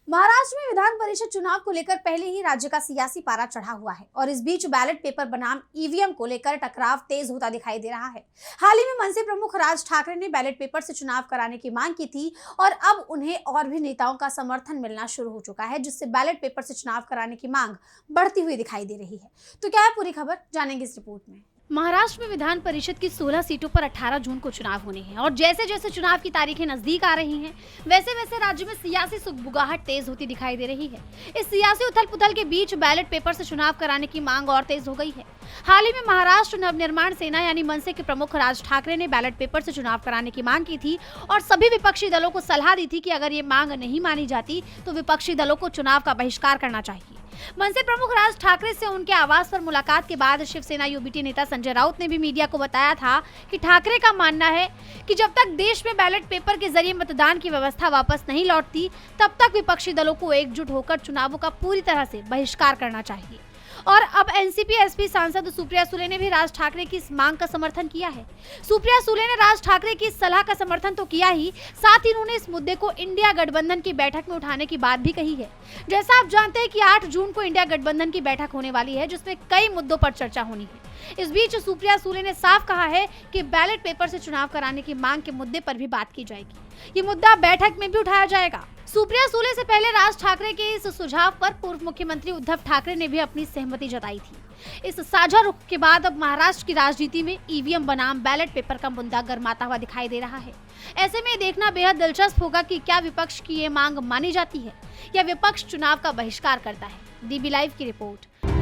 महाराष्ट्र में विधान परिषद चुनाव को लेकर पहले ही राज्य का सियासी पारा चढ़ा हुआ है और इस बीच बैलेट पेपर बनाम ईवीएम को लेकर टकराव तेज होता दिखाई दे रहा है। हाल ही में मनसे प्रमुख राज ठाकरे ने बैलेट पेपर से चुनाव कराने की मांग की थी और अब उन्हें और भी नेताओं का समर्थन मिलना शुरू हो चुका है, जिससे बैलेट पेपर से चुनाव कराने की मांग बढ़ती हुई दिखाई दे रही है। तो क्या है पूरी खबर, जानेंगे इस रिपोर्ट में। महाराष्ट्र में विधान परिषद की 16 सीटों पर 18 जून को चुनाव होने हैं और जैसे जैसे चुनाव की तारीखें नजदीक आ रही हैं, वैसे वैसे राज्य में सियासी सुगबुगाहट तेज होती दिखाई दे रही है। इस सियासी उथल-पुथल के बीच बैलेट पेपर से चुनाव कराने की मांग और तेज हो गई है। हाल ही में महाराष्ट्र नवनिर्माण सेना यानी मनसे के प्रमुख राज ठाकरे ने बैलेट पेपर से चुनाव कराने की मांग की थी और सभी विपक्षी दलों को सलाह दी थी कि अगर ये मांग नहीं मानी जाती तो विपक्षी दलों को चुनाव का बहिष्कार करना चाहिए। मनसे प्रमुख राज ठाकरे से उनके आवास पर मुलाकात के बाद शिवसेना यूबीटी नेता संजय राउत ने भी मीडिया को बताया था कि ठाकरे का मानना है कि जब तक देश में बैलेट पेपर के जरिए मतदान की व्यवस्था वापस नहीं लौटती, तब तक विपक्षी दलों को एकजुट होकर चुनावों का पूरी तरह से बहिष्कार करना चाहिए। और अब एनसीपी एसपी सांसद सुप्रिया सुले ने भी राज ठाकरे की इस मांग का समर्थन किया है। सुप्रिया सुले ने राज ठाकरे की इस सलाह का समर्थन तो किया ही, साथ ही उन्होंने इस मुद्दे को इंडिया गठबंधन की बैठक में उठाने की बात भी कही है। जैसा आप जानते हैं कि 8 जून को इंडिया गठबंधन की बैठक होने वाली है, जिसमें कई मुद्दों पर चर्चा होनी है। इस बीच सुप्रिया सुले ने साफ कहा है कि बैलेट पेपर से चुनाव कराने की मांग के मुद्दे पर भी बात की जाएगी। ये मुद्दा बैठक में भी उठाया जाएगा। सुप्रिया सुले से पहले राज ठाकरे के इस सुझाव पर पूर्व मुख्यमंत्री उद्धव ठाकरे ने भी अपनी सहमति जताई थी। इस साझा रुख के बाद अब महाराष्ट्र की राजनीति में ईवीएम बनाम बैलेट पेपर का मुद्दा गरमाता हुआ दिखाई दे रहा है। ऐसे में देखना बेहद दिलचस्प होगा कि क्या विपक्ष की ये मांग मानी जाती है या विपक्ष चुनाव का बहिष्कार करता है। डीबी लाइव की रिपोर्ट।